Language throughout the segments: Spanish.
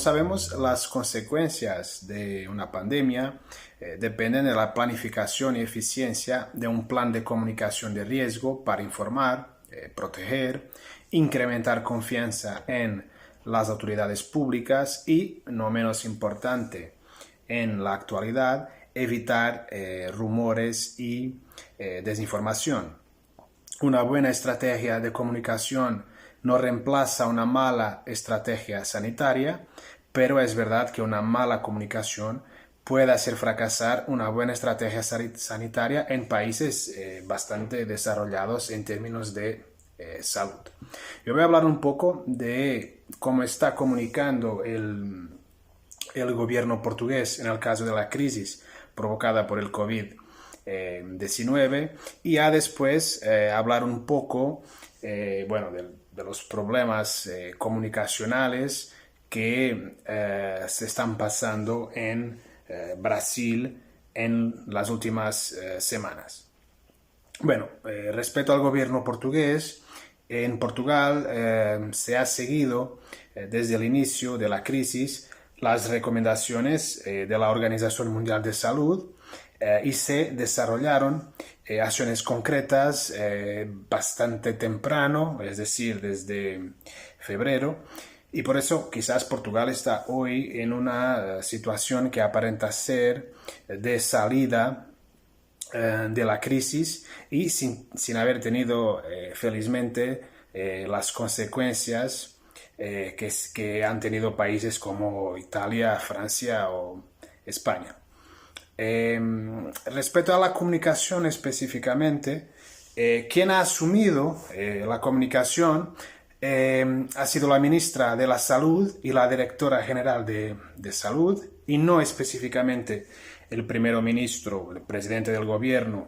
sabemos, las consecuencias de una pandemia dependen de la planificación y eficiencia de un plan de comunicación de riesgo para informar, proteger, incrementar confianza en las autoridades públicas y, no menos importante en la actualidad, evitar rumores y desinformación. Una buena estrategia de comunicación no reemplaza una mala estrategia sanitaria, pero es verdad que una mala comunicación puede hacer fracasar una buena estrategia sanitaria en países bastante desarrollados en términos de salud. Yo voy a hablar un poco de cómo está comunicando el gobierno portugués en el caso de la crisis provocada por el COVID-19 y ya después hablar un poco de los problemas comunicacionales que se están pasando en Brasil en las últimas semanas. Respecto al gobierno portugués, en Portugal se ha seguido desde el inicio de la crisis las recomendaciones de la Organización Mundial de Salud y se desarrollaron acciones concretas bastante temprano, es decir, desde febrero, y por eso quizás Portugal está hoy en una situación que aparenta ser de salida de la crisis y sin haber tenido felizmente las consecuencias que han tenido países como Italia, Francia o España. Respecto a la comunicación específicamente, quien ha asumido la comunicación ha sido la ministra de la Salud y la directora general de Salud, y no específicamente el primer ministro, el presidente del gobierno,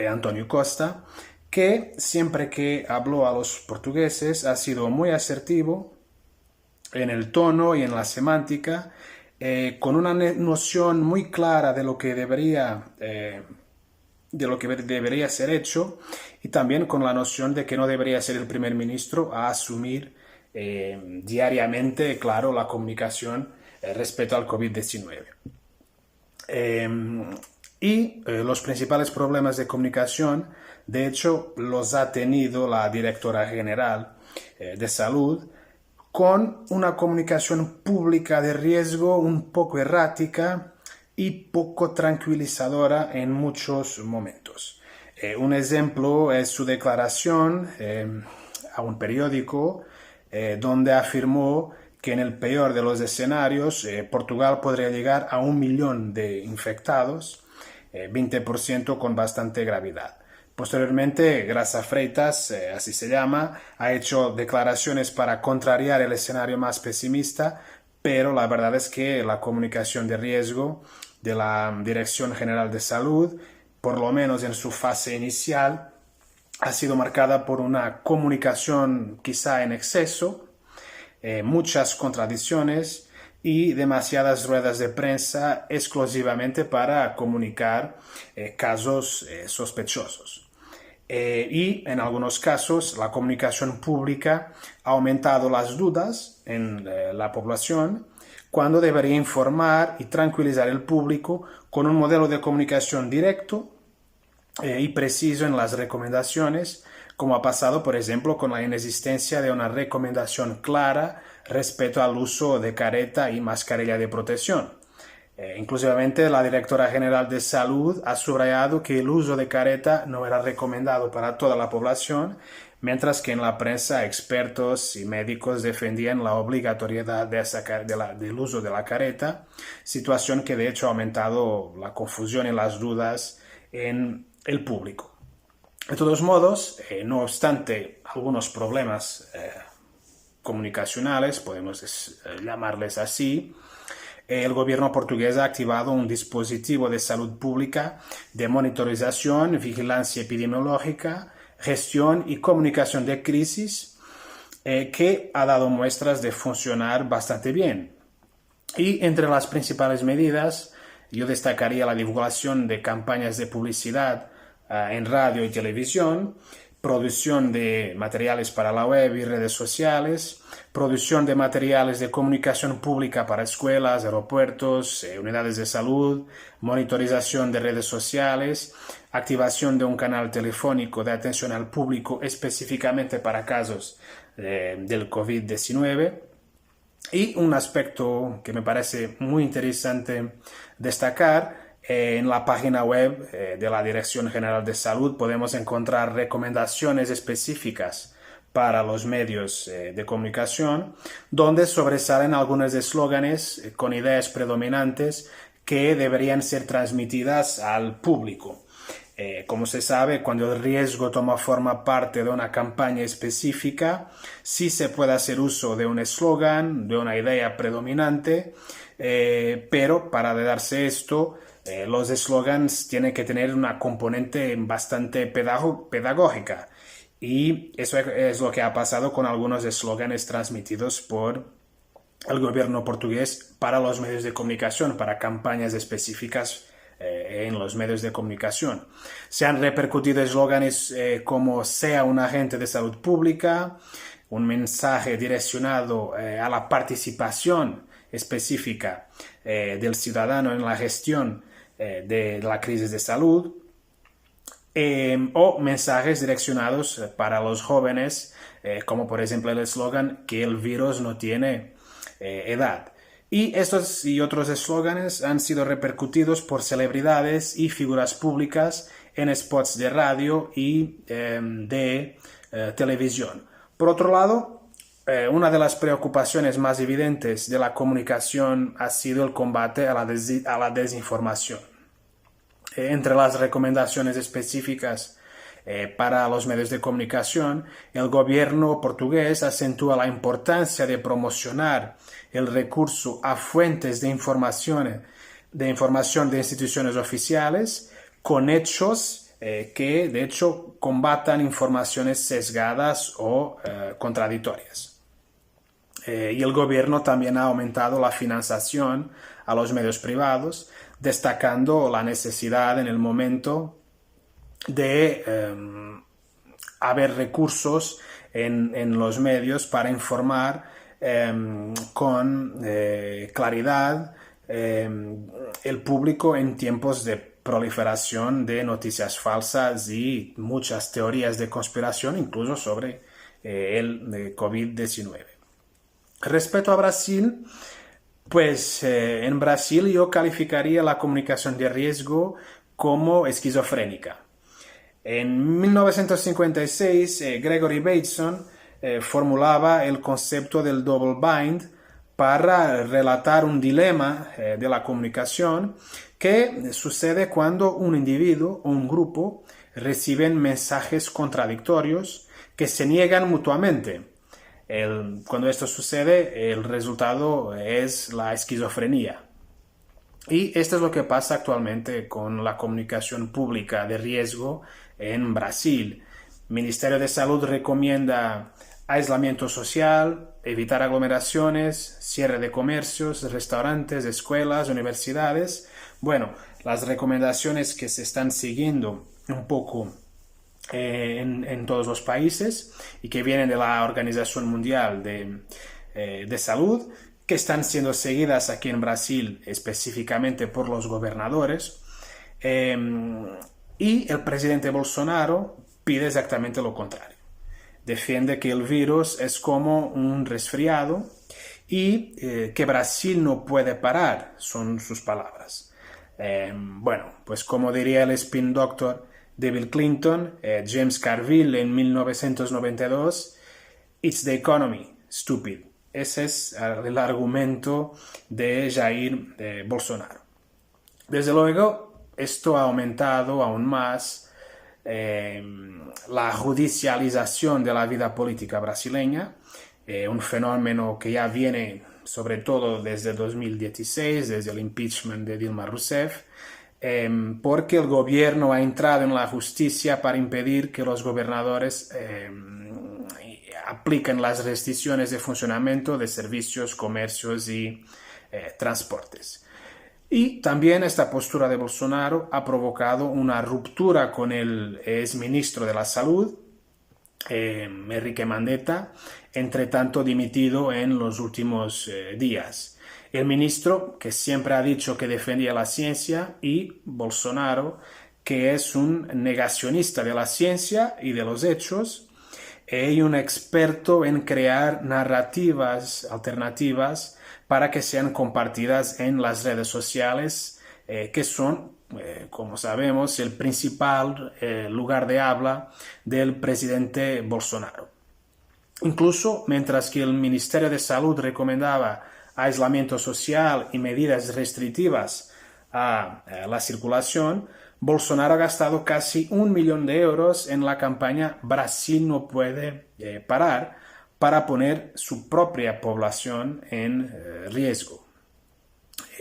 António Costa, que siempre que habló a los portugueses ha sido muy asertivo en el tono y en la semántica, con una noción muy clara de lo que debería ser hecho, y también con la noción de que no debería ser el primer ministro a asumir diariamente, claro, la comunicación respecto al COVID-19. Los principales problemas de comunicación, de hecho, los ha tenido la directora general de Salud, con una comunicación pública de riesgo un poco errática y poco tranquilizadora en muchos momentos. Un ejemplo es su declaración a un periódico donde afirmó que en el peor de los escenarios Portugal podría llegar a 1 millón de infectados, 20% con bastante gravedad. Posteriormente, Graça Freitas, así se llama, ha hecho declaraciones para contrariar el escenario más pesimista, pero la verdad es que la comunicación de riesgo de la Dirección General de Salud, por lo menos en su fase inicial, ha sido marcada por una comunicación quizá en exceso, muchas contradicciones y demasiadas ruedas de prensa exclusivamente para comunicar casos sospechosos. Y en algunos casos la comunicación pública ha aumentado las dudas en la población cuando debería informar y tranquilizar el público con un modelo de comunicación directo y preciso en las recomendaciones, como ha pasado, por ejemplo, con la inexistencia de una recomendación clara respecto al uso de careta y mascarilla de protección. Inclusivamente la directora general de Salud ha subrayado que el uso de careta no era recomendado para toda la población, mientras que en la prensa expertos y médicos defendían la obligatoriedad del uso de la careta, situación que de hecho ha aumentado la confusión y las dudas en el público. De todos modos, no obstante algunos problemas comunicacionales, podemos llamarles así, el gobierno portugués ha activado un dispositivo de salud pública de monitorización, vigilancia epidemiológica, gestión y comunicación de crisis que ha dado muestras de funcionar bastante bien. Y entre las principales medidas, yo destacaría la divulgación de campañas de publicidad en radio y televisión, producción de materiales para la web y redes sociales, producción de materiales de comunicación pública para escuelas, aeropuertos, unidades de salud, monitorización de redes sociales, activación de un canal telefónico de atención al público específicamente para casos del COVID-19. Y un aspecto que me parece muy interesante destacar, en la página web de la Dirección General de Salud podemos encontrar recomendaciones específicas para los medios de comunicación, donde sobresalen algunos eslóganes con ideas predominantes que deberían ser transmitidas al público. Como se sabe, cuando el riesgo toma forma parte de una campaña específica, sí se puede hacer uso de un eslogan, de una idea predominante, pero para darse esto, los eslogans tienen que tener una componente bastante pedagógica. Y eso es lo que ha pasado con algunos eslóganes transmitidos por el gobierno portugués para los medios de comunicación, para campañas específicas en los medios de comunicación. Se han repercutido eslóganes como sea un agente de salud pública, un mensaje direccionado a la participación específica del ciudadano en la gestión de la crisis de salud, o mensajes direccionados para los jóvenes, como por ejemplo el eslogan que el virus no tiene edad. Y estos y otros eslóganes han sido repercutidos por celebridades y figuras públicas en spots de radio y de televisión. Por otro lado, una de las preocupaciones más evidentes de la comunicación ha sido el combate a la desinformación. Entre las recomendaciones específicas para los medios de comunicación, el gobierno portugués acentúa la importancia de promocionar el recurso a fuentes de información de instituciones oficiales con hechos que de hecho combatan informaciones sesgadas o contradictorias. Y el gobierno también ha aumentado la financiación a los medios privados, destacando la necesidad en el momento de haber recursos en los medios para informar con claridad el público en tiempos de proliferación de noticias falsas y muchas teorías de conspiración, incluso sobre el COVID-19. Respecto a Brasil, pues en Brasil yo calificaría la comunicación de riesgo como esquizofrénica. En 1956, Gregory Bateson formulaba el concepto del double bind para relatar un dilema de la comunicación que sucede cuando un individuo o un grupo reciben mensajes contradictorios que se niegan mutuamente. Cuando esto sucede, el resultado es la esquizofrenia. Y esto es lo que pasa actualmente con la comunicación pública de riesgo en Brasil. El Ministerio de Salud recomienda aislamiento social, evitar aglomeraciones, cierre de comercios, restaurantes, escuelas, universidades. Bueno, las recomendaciones que se están siguiendo un poco en todos los países y que vienen de la Organización Mundial de Salud, que están siendo seguidas aquí en Brasil específicamente por los gobernadores, y el presidente Bolsonaro pide exactamente lo contrario. Defiende que el virus es como un resfriado y que Brasil no puede parar, son sus palabras. Bueno, pues como diría el spin doctor de Bill Clinton, James Carville en 1992, "It's the economy, stupid". Ese es el argumento de Jair Bolsonaro. Desde luego, esto ha aumentado aún más la judicialización de la vida política brasileña, un fenómeno que ya viene sobre todo desde 2016, desde el impeachment de Dilma Rousseff, porque el gobierno ha entrado en la justicia para impedir que los gobernadores apliquen las restricciones de funcionamiento de servicios, comercios y transportes. Y también esta postura de Bolsonaro ha provocado una ruptura con el exministro de la Salud, Enrique Mandetta, entre tanto dimitido en los últimos días. El ministro, que siempre ha dicho que defendía la ciencia, y Bolsonaro, que es un negacionista de la ciencia y de los hechos, y un experto en crear narrativas alternativas para que sean compartidas en las redes sociales, que son, como sabemos, el principal lugar de habla del presidente Bolsonaro. Incluso mientras que el Ministerio de Salud recomendaba aislamiento social y medidas restrictivas a la circulación, Bolsonaro ha gastado casi 1 millón de euros en la campaña Brasil no puede parar, para poner su propia población en riesgo.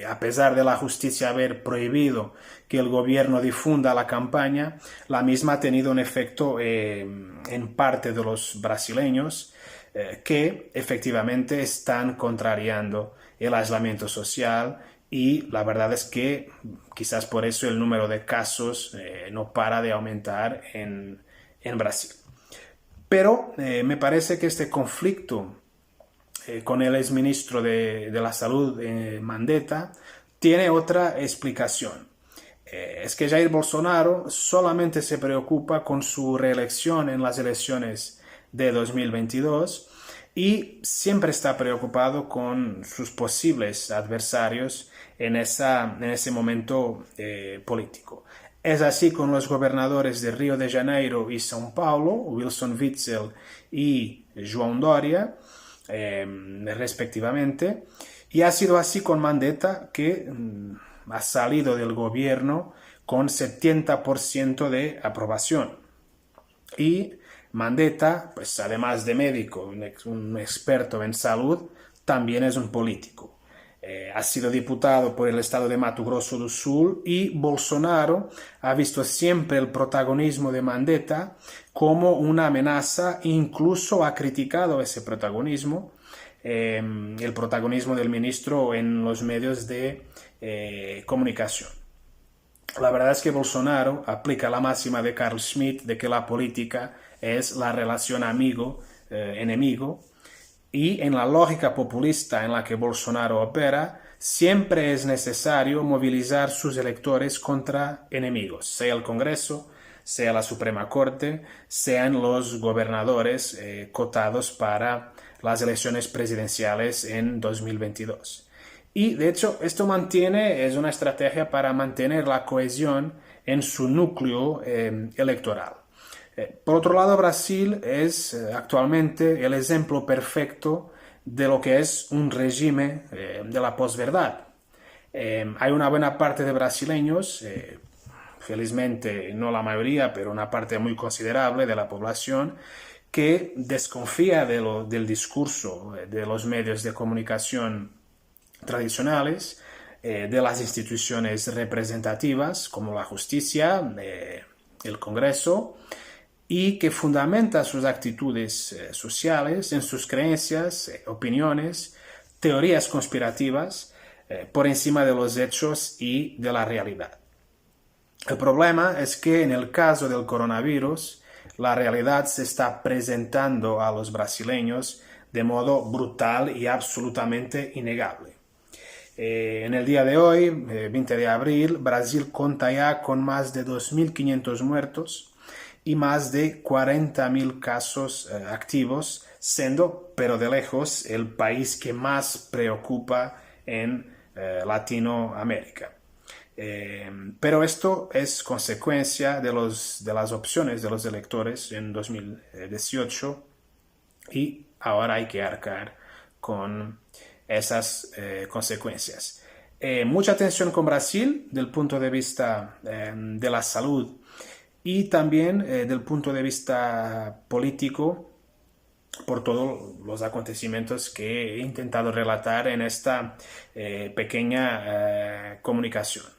A pesar de la justicia haber prohibido que el gobierno difunda la campaña, la misma ha tenido un efecto en parte de los brasileños, que efectivamente están contrariando el aislamiento social, y la verdad es que quizás por eso el número de casos no para de aumentar en Brasil. Pero me parece que este conflicto con el exministro de la Salud, Mandetta, tiene otra explicación. Es que Jair Bolsonaro solamente se preocupa con su reelección en las elecciones de 2022 y siempre está preocupado con sus posibles adversarios en ese momento político. Es así con los gobernadores de Río de Janeiro y São Paulo, Wilson Witzel y João Doria, respectivamente, y ha sido así con Mandetta, que ha salido del gobierno con 70% de aprobación. Y Mandetta, pues además de médico, un experto en salud, también es un político. Ha sido diputado por el estado de Mato Grosso do Sul, y Bolsonaro ha visto siempre el protagonismo de Mandetta como una amenaza, e incluso ha criticado ese protagonismo, el protagonismo del ministro en los medios de comunicación. La verdad es que Bolsonaro aplica la máxima de Carl Schmitt de que la política es la relación amigo-enemigo, y en la lógica populista en la que Bolsonaro opera, siempre es necesario movilizar sus electores contra enemigos, sea el Congreso, sea la Suprema Corte, sean los gobernadores cotados para las elecciones presidenciales en 2022. Y de hecho esto es una estrategia para mantener la cohesión en su núcleo electoral. Por otro lado, Brasil es actualmente el ejemplo perfecto de lo que es un régimen de la posverdad. Hay una buena parte de brasileños, felizmente no la mayoría, pero una parte muy considerable de la población, que desconfía del discurso de los medios de comunicación tradicionales, de las instituciones representativas como la justicia, el Congreso, y que fundamenta sus actitudes sociales en sus creencias, opiniones, teorías conspirativas, por encima de los hechos y de la realidad. El problema es que en el caso del coronavirus, la realidad se está presentando a los brasileños de modo brutal y absolutamente innegable. En el día de hoy, 20 de abril, Brasil cuenta ya con más de 2.500 muertos y más de 40.000 casos activos, siendo, pero de lejos, el país que más preocupa en Latinoamérica. Pero esto es consecuencia de las opciones de los electores en 2018, y ahora hay que arcar con esas consecuencias. Mucha atención con Brasil del punto de vista de la salud, y también del punto de vista político, por todos los acontecimientos que he intentado relatar en esta pequeña comunicación.